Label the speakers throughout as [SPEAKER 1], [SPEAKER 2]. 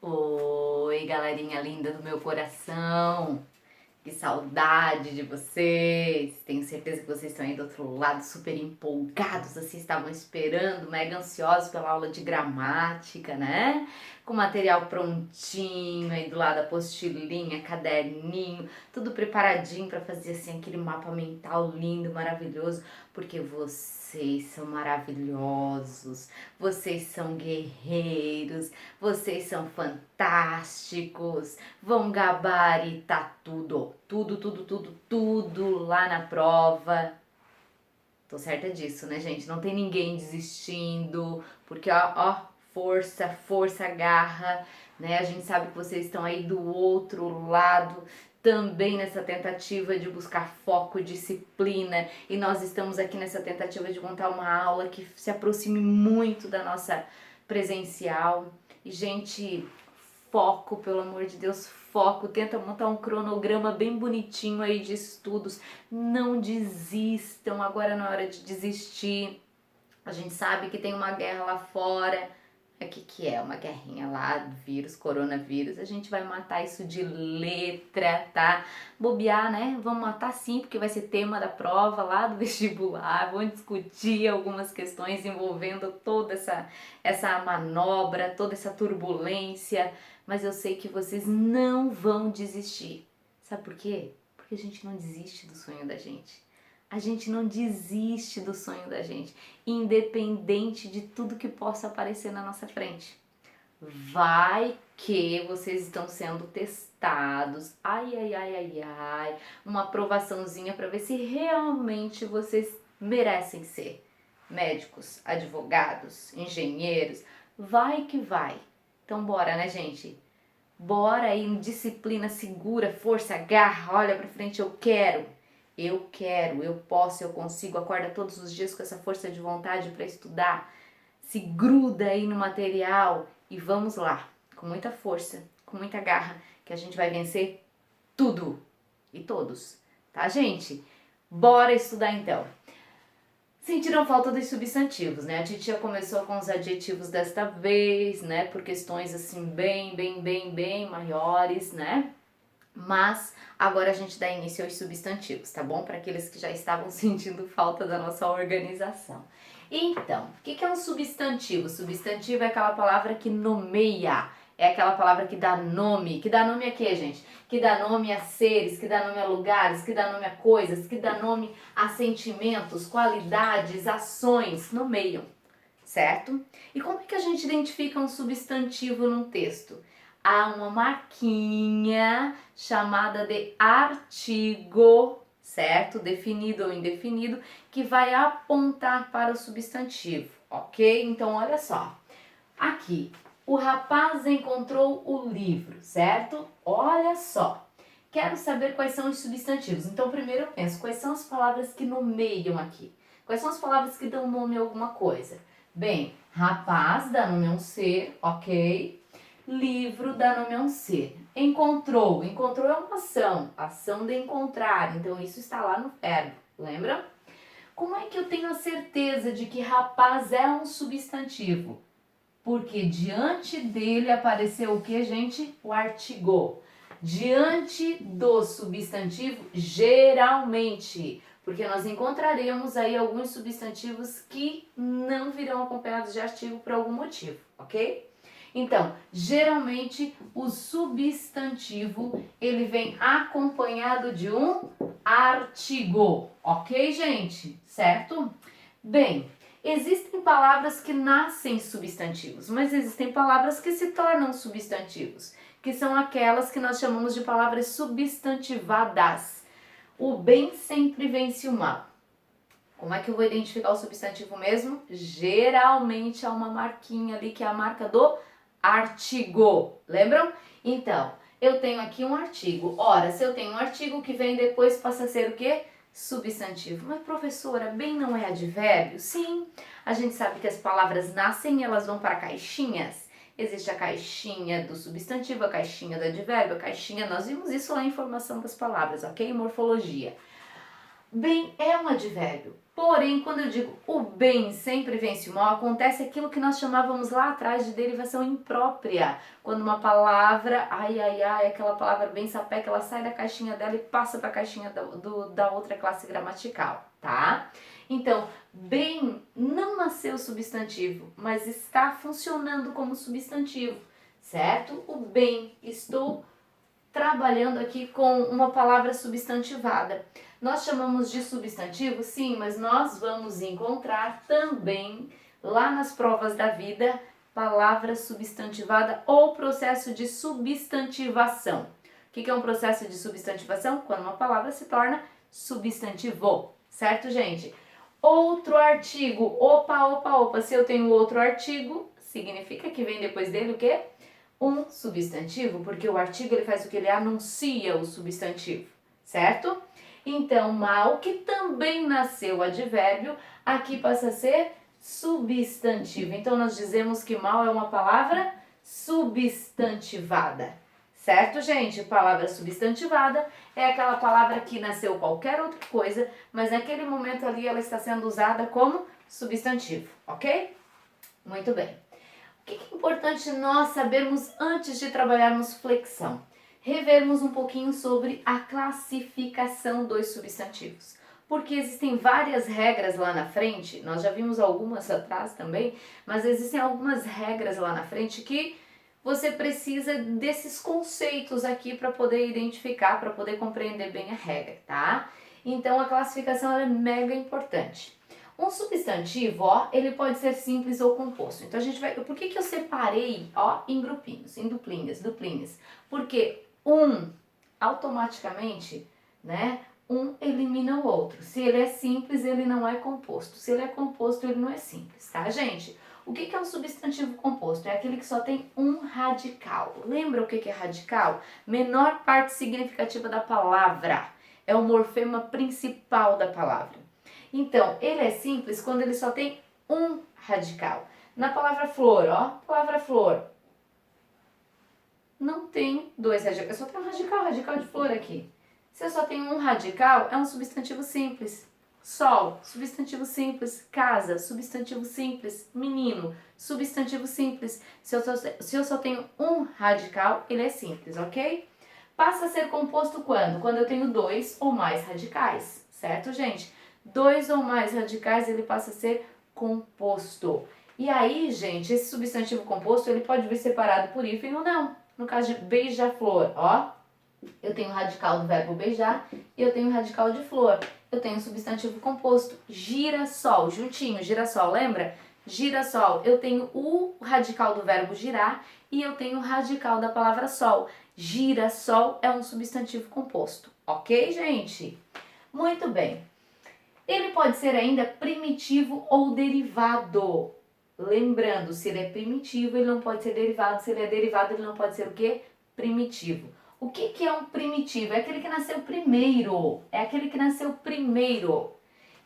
[SPEAKER 1] Oi, galerinha linda do meu coração. Que saudade de vocês. Tenho certeza que vocês estão aí do outro lado super empolgados, assim, estavam esperando, mega ansiosos pela aula de gramática, né? Com material prontinho aí do lado, apostilinha, caderninho, tudo preparadinho para fazer assim aquele mapa mental lindo, maravilhoso, porque vocês são maravilhosos, vocês são guerreiros, vocês são fantásticos, vão gabaritar tudo lá na prova. Tô certa disso, né, gente? Não tem ninguém desistindo, porque força, garra, né? A gente sabe que vocês estão aí do outro lado, também nessa tentativa de buscar foco, disciplina, e nós estamos aqui nessa tentativa de montar uma aula que se aproxime muito da nossa presencial. E, gente, foco, pelo amor de Deus, foco, tenta montar um cronograma bem bonitinho aí de estudos, não desistam, agora não é hora de desistir, a gente sabe que tem uma guerra lá fora, o que é? Uma guerrinha lá, vírus, coronavírus, a gente vai matar isso de letra, tá? Bobear, né? Vamos matar sim, porque vai ser tema da prova lá do vestibular, vamos discutir algumas questões envolvendo toda essa manobra, toda essa turbulência, mas eu sei que vocês não vão desistir. Sabe por quê? Porque a gente não desiste do sonho da gente. A gente não desiste do sonho da gente, independente de tudo que possa aparecer na nossa frente. Vai que vocês estão sendo testados, uma aprovaçãozinha para ver se realmente vocês merecem ser médicos, advogados, engenheiros. Vai que vai. Então bora, né, gente? Bora aí, disciplina, segura, força, garra, olha pra frente, eu quero, eu posso, eu consigo, acorda todos os dias com essa força de vontade para estudar, se gruda aí no material e vamos lá, com muita força, com muita garra, que a gente vai vencer tudo e todos, tá, gente? Bora estudar então. Sentiram falta dos substantivos, né? A titia começou com os adjetivos desta vez, né? Por questões assim bem maiores, né? Mas agora a gente dá início aos substantivos, tá bom? Para aqueles que já estavam sentindo falta da nossa organização. Então, o que é um substantivo? Substantivo é aquela palavra que nomeia, é aquela palavra que dá nome a quê, gente? Que dá nome a seres, que dá nome a lugares, que dá nome a coisas, que dá nome a sentimentos, qualidades, ações, nomeiam, certo? E como é que a gente identifica um substantivo num texto? Há uma marquinha chamada de artigo, certo? Definido ou indefinido, que vai apontar para o substantivo, ok? Então, olha só. Aqui, o rapaz encontrou o livro, certo? Olha só. Quero saber quais são os substantivos. Então, primeiro eu penso, quais são as palavras que nomeiam aqui? Quais são as palavras que dão nome a alguma coisa? Bem, rapaz dá nome a um ser, ok? Livro dá nome a um ser. Encontrou. Encontrou é uma ação. Ação de encontrar. Então, isso está lá no verbo. Lembra? Como é que eu tenho a certeza de que rapaz é um substantivo? Porque diante dele apareceu o que, gente? O artigo. Diante do substantivo, geralmente. Porque nós encontraremos aí alguns substantivos que não virão acompanhados de artigo por algum motivo, ok? Então, geralmente o substantivo ele vem acompanhado de um artigo, ok, gente? Certo? Bem, existem palavras que nascem substantivos, mas existem palavras que se tornam substantivos, que são aquelas que nós chamamos de palavras substantivadas. O bem sempre vence o mal. Como é que eu vou identificar o substantivo mesmo? Geralmente há uma marquinha ali que é a marca do artigo. Lembram? Então, eu tenho aqui um artigo. Ora, se eu tenho um artigo que vem depois passa a ser o quê? Substantivo. Mas professora, bem não é advérbio? Sim, a gente sabe que as palavras nascem e elas vão para caixinhas. Existe a caixinha do substantivo, a caixinha do advérbio, a caixinha, nós vimos isso lá em formação das palavras, ok? Morfologia. Bem, é um advérbio. Porém, quando eu digo o bem sempre vence o mal, acontece aquilo que nós chamávamos lá atrás de derivação imprópria. Quando uma palavra, aquela palavra bem sapeca, ela sai da caixinha dela e passa para a caixinha da outra classe gramatical, tá? Então, bem não nasceu substantivo, mas está funcionando como substantivo, certo? O bem, estou trabalhando aqui com uma palavra substantivada. Nós chamamos de substantivo, sim, mas nós vamos encontrar também lá nas provas da vida palavra substantivada ou processo de substantivação. O que é um processo de substantivação? Quando uma palavra se torna substantivo, certo, gente? Outro artigo, opa, se eu tenho outro artigo, significa que vem depois dele o quê? Um substantivo, porque o artigo ele faz o que? Ele anuncia o substantivo, certo? Então, mal, que também nasceu advérbio, aqui passa a ser substantivo. Então, nós dizemos que mal é uma palavra substantivada, certo, gente? Palavra substantivada é aquela palavra que nasceu qualquer outra coisa, mas naquele momento ali ela está sendo usada como substantivo, ok? Muito bem. O que é importante nós sabermos antes de trabalharmos flexão? Revermos um pouquinho sobre a classificação dos substantivos. Porque existem várias regras lá na frente, nós já vimos algumas atrás também, mas existem algumas regras lá na frente que você precisa desses conceitos aqui para poder identificar, para poder compreender bem a regra, tá? Então a classificação é mega importante. Um substantivo, ó, ele pode ser simples ou composto. Então a gente vai... Por que eu separei, ó, em grupinhos, em duplinhas? Porque automaticamente, né, um elimina o outro. Se ele é simples, ele não é composto. Se ele é composto, ele não é simples, tá, gente? O que é um substantivo composto? É aquele que só tem um radical. Lembra o que é radical? Menor parte significativa da palavra. É o morfema principal da palavra. Então, ele é simples quando ele só tem um radical. Na palavra flor, ó, palavra flor, não tem dois radicais, eu só tenho um radical de flor aqui. Se eu só tenho um radical, é um substantivo simples. Sol, substantivo simples. Casa, substantivo simples. Menino, substantivo simples. Se eu só tenho um radical, ele é simples, ok? Passa a ser composto quando? Quando eu tenho dois ou mais radicais, certo, gente? Dois ou mais radicais, ele passa a ser composto. E aí, gente, esse substantivo composto, ele pode vir separado por hífen ou não. No caso de beija-flor, ó, eu tenho o radical do verbo beijar e eu tenho o radical de flor. Eu tenho um substantivo composto. Girassol, juntinho, girassol, lembra? Girassol, eu tenho o radical do verbo girar e eu tenho o radical da palavra sol. Girassol é um substantivo composto, ok, gente? Muito bem. Ele pode ser ainda primitivo ou derivado. Lembrando, se ele é primitivo, ele não pode ser derivado. Se ele é derivado, ele não pode ser o quê? Primitivo. O que é um primitivo? É aquele que nasceu primeiro. É aquele que nasceu primeiro.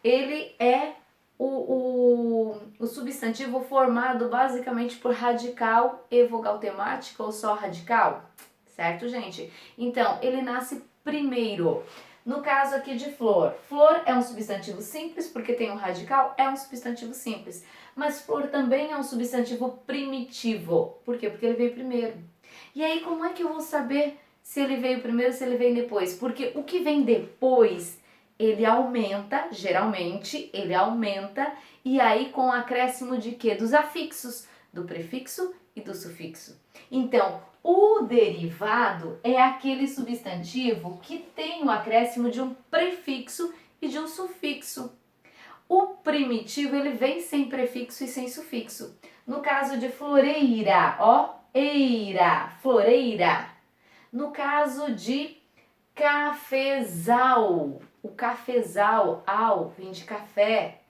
[SPEAKER 1] Ele é o substantivo formado basicamente por radical e vogal temática ou só radical. Certo, gente? Então, ele nasce primeiro. No caso aqui de flor, flor é um substantivo simples porque tem um radical, é um substantivo simples. Mas flor também é um substantivo primitivo. Por quê? Porque ele veio primeiro. E aí como é que eu vou saber se ele veio primeiro ou se ele veio depois? Porque o que vem depois, ele aumenta, geralmente, ele aumenta, e aí com o acréscimo de quê? Dos afixos, do prefixo e do sufixo. Então, o derivado é aquele substantivo que tem o acréscimo de um prefixo e de um sufixo. O primitivo, ele vem sem prefixo e sem sufixo. No caso de floreira, ó, eira, floreira. No caso de cafezal, o cafezal, al, vem de café.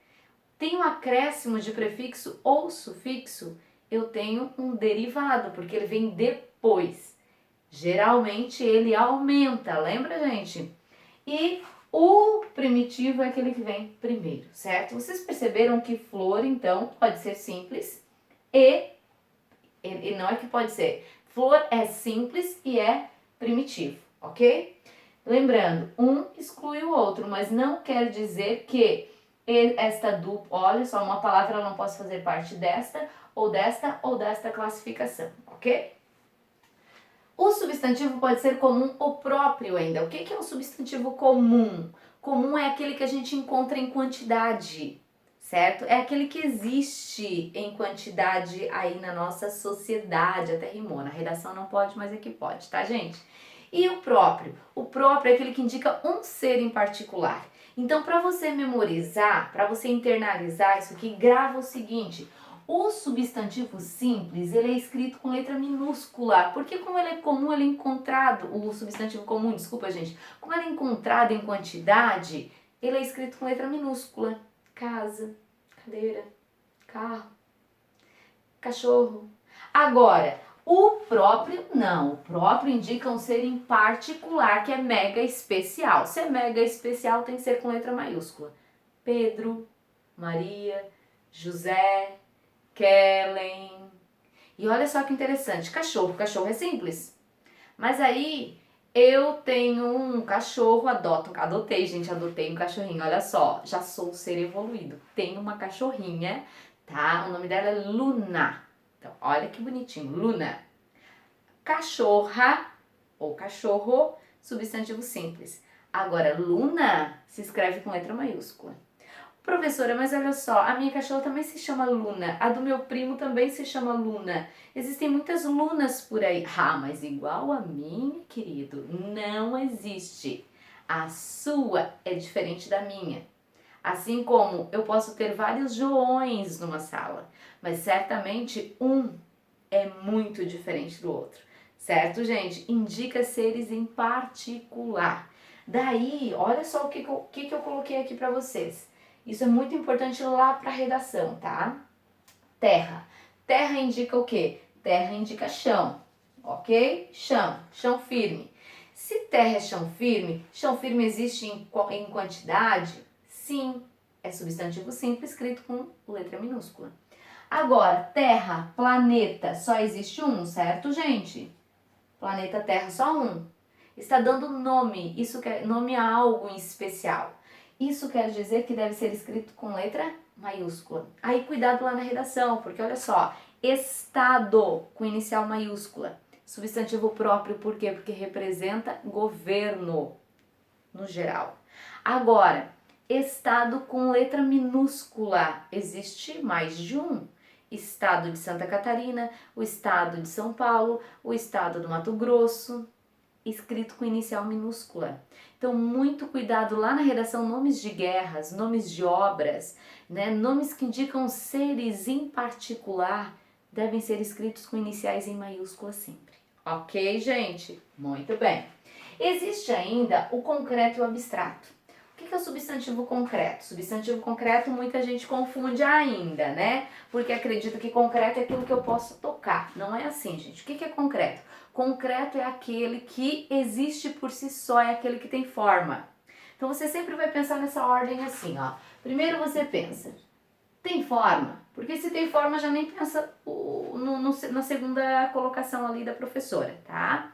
[SPEAKER 1] Tem um acréscimo de prefixo ou sufixo, eu tenho um derivado, porque ele vem depois. Geralmente ele aumenta, lembra, gente? E o primitivo é aquele que vem primeiro, certo? Vocês perceberam que flor, então, pode ser simples e não é que pode ser. Flor é simples e é primitivo, ok? Lembrando, um exclui o outro, mas não quer dizer que esta dupla, olha só, uma palavra ela não pode fazer parte desta ou desta ou desta classificação, ok? O substantivo pode ser comum ou próprio ainda. O que é um substantivo comum? Comum é aquele que a gente encontra em quantidade, certo? É aquele que existe em quantidade aí na nossa sociedade. Até rimou, na redação não pode, mas aqui pode, tá, gente? E o próprio? O próprio é aquele que indica um ser em particular. Então, para você memorizar, para você internalizar isso aqui, grava o seguinte: o substantivo simples, ele é escrito com letra minúscula, porque como ele é comum, ele é encontrado, o substantivo comum, desculpa gente, como ele é encontrado em quantidade, ele é escrito com letra minúscula. Casa, cadeira, carro, cachorro. Agora, o próprio não, o próprio indica um ser em particular, que é mega especial. Se é mega especial, tem que ser com letra maiúscula. Pedro, Maria, José, Kellen. E olha só que interessante, cachorro. Cachorro é simples. Mas aí eu tenho um cachorro, adotei, gente, adotei um cachorrinho. Olha só, já sou um ser evoluído. Tenho uma cachorrinha, tá? O nome dela é Luna. Então, olha que bonitinho, Luna. Cachorra ou cachorro, substantivo simples. Agora, Luna se escreve com letra maiúscula. Professora, mas olha só, a minha cachorra também se chama Luna, a do meu primo também se chama Luna. Existem muitas Lunas por aí. Ah, mas igual a minha, querido, não existe. A sua é diferente da minha. Assim como eu posso ter vários Joões numa sala, mas certamente um é muito diferente do outro. Certo, gente? Indica seres em particular. Daí, olha só o que eu coloquei aqui para vocês. Isso é muito importante lá para a redação, tá? Terra. Terra indica o quê? Terra indica chão, ok? Chão, chão firme. Se terra é chão firme existe em quantidade? Sim, é substantivo simples escrito com letra minúscula. Agora, terra, planeta, só existe um, certo, gente? Planeta Terra, só um. Está dando nome, isso quer nome a algo em especial. Isso quer dizer que deve ser escrito com letra maiúscula. Aí cuidado lá na redação, porque olha só, estado com inicial maiúscula. Substantivo próprio, por quê? Porque representa governo no geral. Agora, estado com letra minúscula, existe mais de um. Estado de Santa Catarina, o estado de São Paulo, o estado do Mato Grosso, escrito com inicial minúscula. Então, muito cuidado lá na redação, nomes de guerras, nomes de obras, né? Nomes que indicam seres em particular, devem ser escritos com iniciais em maiúscula sempre. Ok, gente? Muito bem. Existe ainda o concreto e o abstrato. O que é o substantivo concreto? Substantivo concreto muita gente confunde ainda, né? Porque acredita que concreto é aquilo que eu posso tocar. Não é assim, gente. O que é concreto? Concreto é aquele que existe por si só, é aquele que tem forma. Então você sempre vai pensar nessa ordem assim, ó. Primeiro você pensa, tem forma? Porque se tem forma já nem pensa na segunda colocação ali da professora, tá?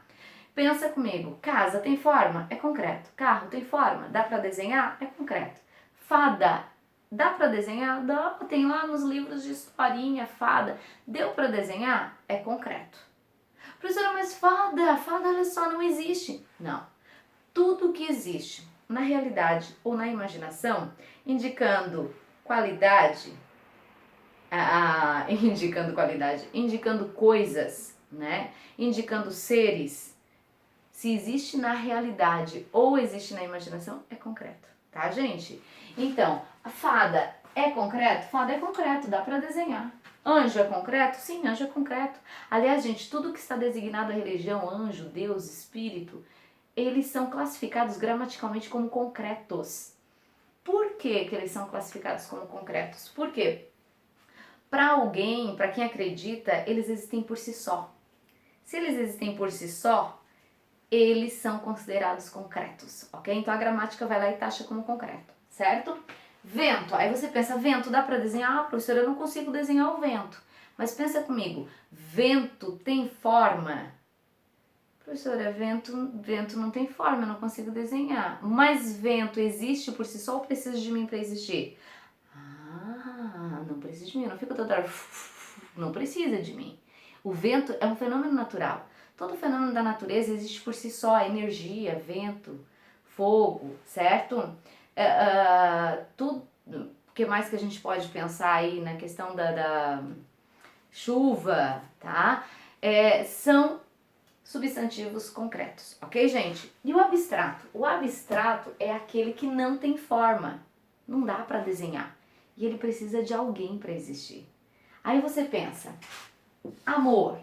[SPEAKER 1] Pensa comigo, casa tem forma? É concreto. Carro tem forma? Dá pra desenhar? É concreto. Fada, dá pra desenhar? Dá, tem lá nos livros de historinha, fada. Deu pra desenhar? É concreto. Professora, mas fada, olha só, não existe. Não. Tudo que existe na realidade ou na imaginação, indicando qualidade, indicando coisas, né? Indicando seres, se existe na realidade ou existe na imaginação, é concreto, tá, gente? Então, a fada é concreto? Fada é concreto, dá pra desenhar. Anjo é concreto? Sim, anjo é concreto. Aliás, gente, tudo que está designado à religião, anjo, Deus, espírito, eles são classificados gramaticalmente como concretos. Por que eles são classificados como concretos? Porque para alguém, para quem acredita, eles existem por si só. Se eles existem por si só, eles são considerados concretos, ok? Então a gramática vai lá e taxa como concreto, certo? Vento, aí você pensa, vento dá para desenhar? Ah, professora, eu não consigo desenhar o vento. Mas pensa comigo, vento tem forma? Professora, vento não tem forma, eu não consigo desenhar. Mas vento existe por si só ou precisa de mim para existir? precisa de mim, eu não fico toda hora, não precisa de mim. O vento é um fenômeno natural. Todo fenômeno da natureza existe por si só, energia, vento, fogo, certo? Tudo, o que mais que a gente pode pensar aí na questão da chuva, tá? São substantivos concretos, ok, gente? E o abstrato? O abstrato é aquele que não tem forma, não dá para desenhar. E ele precisa de alguém para existir. Aí você pensa, amor.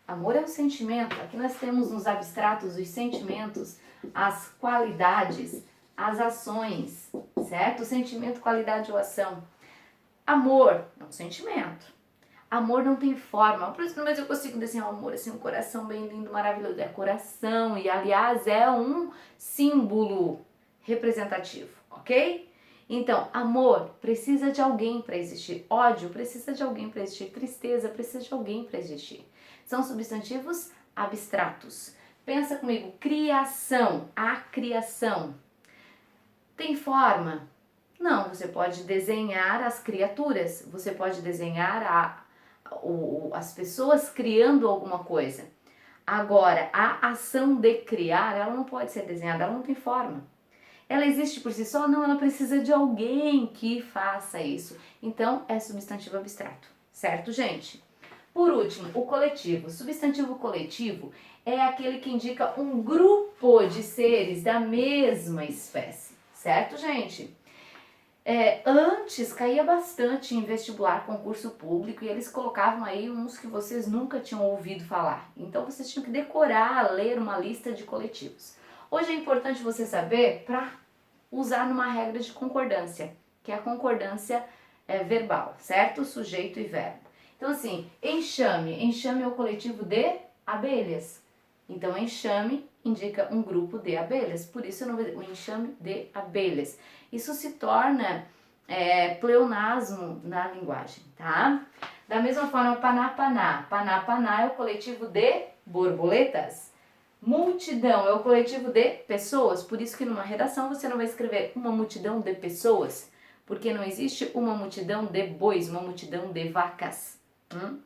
[SPEAKER 1] Amor é um sentimento. Aqui nós temos nos abstratos os sentimentos, as qualidades, as ações, certo? Sentimento, qualidade ou ação. Amor é um sentimento. Amor não tem forma. Mas eu consigo desenhar um amor assim, um coração bem lindo, maravilhoso. É coração e, aliás, é um símbolo representativo, ok? Então, amor precisa de alguém para existir. Ódio precisa de alguém para existir. Tristeza precisa de alguém para existir. São substantivos abstratos. Pensa comigo, criação, a criação. Tem forma? Não, você pode desenhar as criaturas, você pode desenhar as pessoas criando alguma coisa. Agora, a ação de criar, ela não pode ser desenhada, ela não tem forma. Ela existe por si só? Não, ela precisa de alguém que faça isso. Então, é substantivo abstrato, certo, gente? Por último, o coletivo. O substantivo coletivo é aquele que indica um grupo de seres da mesma espécie, certo, gente? Antes caía bastante em vestibular, concurso público, e eles colocavam aí uns que vocês nunca tinham ouvido falar. Então vocês tinham que decorar, ler uma lista de coletivos. Hoje é importante você saber para usar numa regra de concordância, que é a concordância verbal, certo? Sujeito e verbo. Então assim, enxame. Enxame é o coletivo de abelhas. Então enxame indica um grupo de abelhas, por isso o enxame de abelhas. Isso se torna pleonasmo na linguagem, tá? Da mesma forma, paná-paná. Paná-paná é o coletivo de borboletas. Multidão é o coletivo de pessoas, por isso que numa redação você não vai escrever uma multidão de pessoas, porque não existe uma multidão de bois, uma multidão de vacas.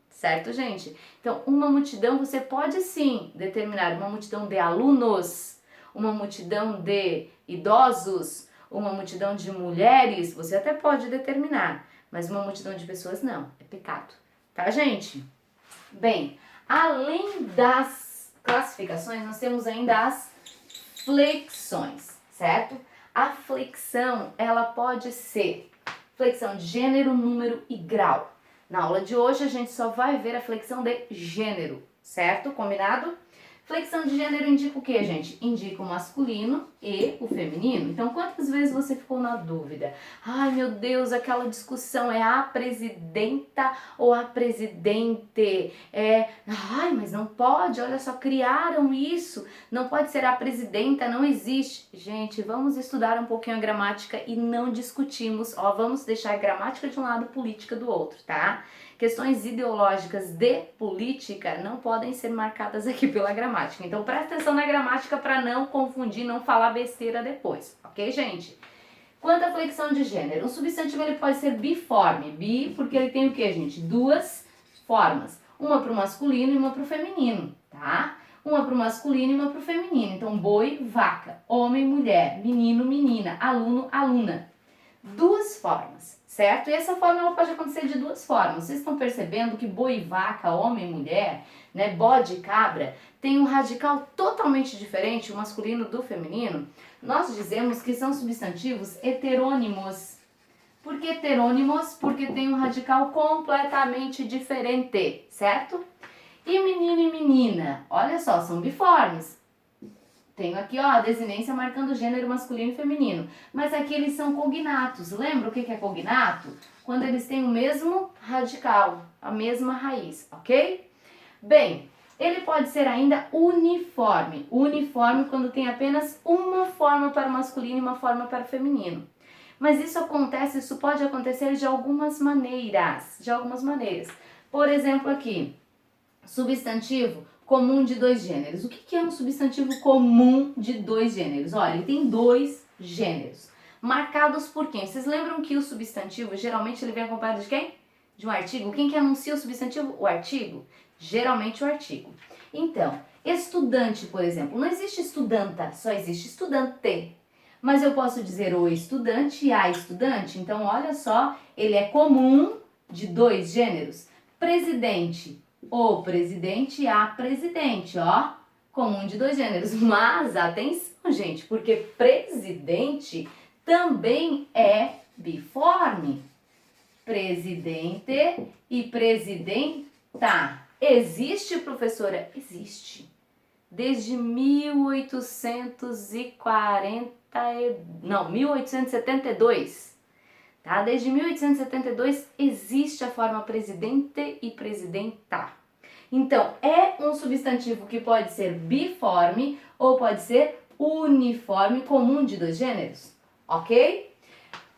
[SPEAKER 1] Certo, gente? Então, uma multidão você pode sim determinar uma multidão de alunos, uma multidão de idosos, uma multidão de mulheres, você até pode determinar, mas uma multidão de pessoas não, é pecado. Tá, gente? Bem, além das classificações, nós temos ainda as flexões, certo? A flexão, ela pode ser flexão de gênero, número e grau. Na aula de hoje a gente só vai ver a flexão de gênero, certo? Combinado? Flexão de gênero indica o que, gente? Indica o masculino e o feminino. Então, quantas vezes você ficou na dúvida? Ai, meu Deus, aquela discussão é a presidenta ou a presidente? Ai, mas não pode, olha só, criaram isso. Não pode ser a presidenta, não existe. Gente, vamos estudar um pouquinho a gramática e não discutimos. Vamos deixar a gramática de um lado, política do outro, tá? Questões ideológicas de política não podem ser marcadas aqui pela gramática. Então presta atenção na gramática para não confundir, não falar besteira depois, ok, gente? Quanto à flexão de gênero, um substantivo ele pode ser biforme. Bi porque ele tem o que, gente? Duas formas. Uma para o masculino e uma para o feminino, tá? Uma para o masculino e uma para o feminino. Então boi, vaca, homem, mulher, menino, menina, aluno, aluna. Duas formas, certo? E essa forma ela pode acontecer de duas formas. Vocês estão percebendo que boi, vaca, homem, mulher, né, bode e cabra tem um radical totalmente diferente, o masculino do feminino? Nós dizemos que são substantivos heterônimos. Por que heterônimos? Porque tem um radical completamente diferente, certo? E menino e menina, olha só, são biformes. Tenho aqui, a desinência marcando gênero masculino e feminino. Mas aqui eles são cognatos. Lembra o que é cognato? Quando eles têm o mesmo radical, a mesma raiz, ok? Bem, ele pode ser ainda uniforme. Uniforme quando tem apenas uma forma para o masculino e uma forma para o feminino. Mas isso pode acontecer de algumas maneiras. Por exemplo aqui, substantivo comum de dois gêneros. O que é um substantivo comum de dois gêneros? Olha, ele tem dois gêneros. Marcados por quem? Vocês lembram que o substantivo, geralmente, ele vem acompanhado de quem? de um artigo, quem que anuncia o substantivo? O artigo. Geralmente o artigo. Então, estudante, por exemplo, não existe estudanta, só existe estudante. Mas eu posso dizer o estudante e a estudante. Então, olha só, ele é comum de dois gêneros. Presidente, o presidente e a presidente, ó. Comum de dois gêneros. Mas, atenção, gente, porque presidente também é biforme. Presidente e presidenta. Existe, professora? Existe. Desde 1872. Tá? Desde 1872 existe a forma presidente e presidenta. Então, é um substantivo que pode ser biforme ou pode ser uniforme, comum de dois gêneros, ok?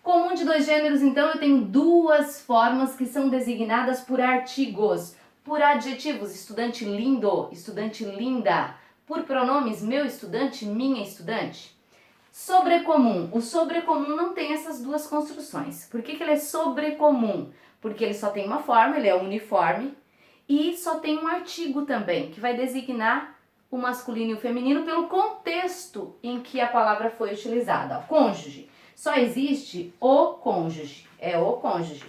[SPEAKER 1] Comum de dois gêneros, então, eu tenho duas formas que são designadas por artigos. Por adjetivos, estudante lindo, estudante linda. Por pronomes, meu estudante, minha estudante. Sobrecomum. O sobrecomum não tem essas duas construções. Por que ele é sobrecomum? Porque ele só tem uma forma, ele é uniforme. E só tem um artigo também, que vai designar o masculino e o feminino pelo contexto em que a palavra foi utilizada. Cônjuge. Só existe o cônjuge, é o cônjuge.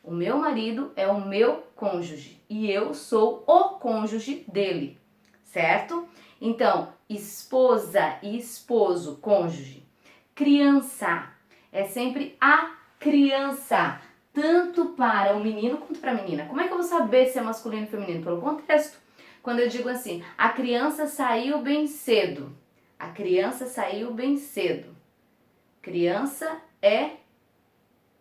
[SPEAKER 1] O meu marido é o meu cônjuge e eu sou o cônjuge dele, certo? Então, esposa e esposo, cônjuge. Criança é sempre a criança, tanto para o menino quanto para a menina. Como é que eu vou saber se é masculino ou feminino? Pelo contexto. Quando eu digo assim, a criança saiu bem cedo. A criança saiu bem cedo. Criança é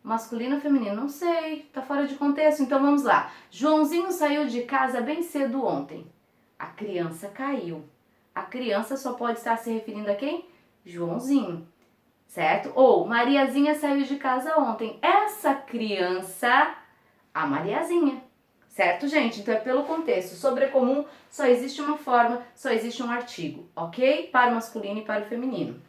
[SPEAKER 1] masculino ou feminino? Não sei, tá fora de contexto. Então vamos lá. Joãozinho saiu de casa bem cedo ontem. A criança caiu. A criança só pode estar se referindo a quem? Joãozinho, certo? Ou Mariazinha saiu de casa ontem. Essa criança, a Mariazinha, certo, gente? Então é pelo contexto. Sobrecomum, só existe uma forma, só existe um artigo, ok? Para o masculino e para o feminino.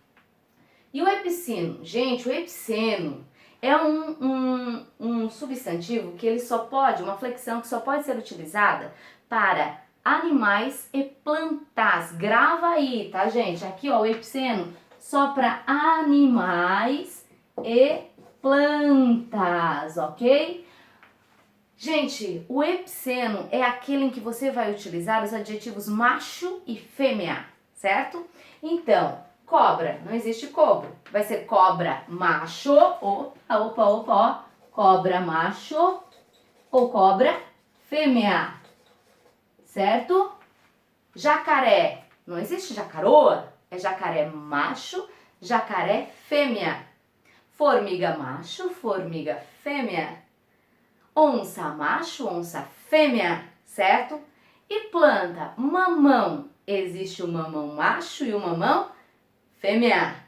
[SPEAKER 1] E o epiceno? Gente, o epiceno é um substantivo que ele só pode, uma flexão que só pode ser utilizada para animais e plantas. Grava aí, tá, gente? Aqui, ó, o epiceno só para animais e plantas, ok? Gente, o epiceno é aquele em que você vai utilizar os adjetivos macho e fêmea, certo? Então, cobra, não existe cobra. Vai ser cobra macho, ó. Cobra macho ou cobra fêmea, certo? Jacaré, não existe jacaroa, é jacaré macho, jacaré fêmea. Formiga macho, formiga fêmea. Onça macho, onça fêmea, certo? E planta, mamão, existe o mamão macho e o mamão fêmea.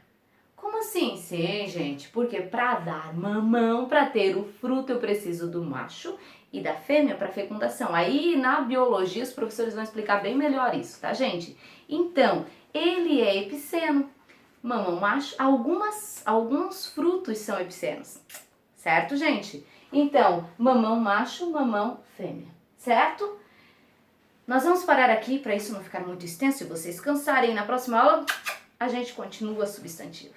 [SPEAKER 1] Como assim? Sim, gente, porque para dar mamão, para ter o fruto, eu preciso do macho e da fêmea para fecundação. Aí na biologia os professores vão explicar bem melhor isso, tá, gente? Então, ele é epiceno. Mamão macho, alguns frutos são epicenos, certo, gente? Então, mamão macho, mamão fêmea, certo? Nós vamos parar aqui para isso não ficar muito extenso e vocês cansarem. Na próxima aula, a gente continua substantivo.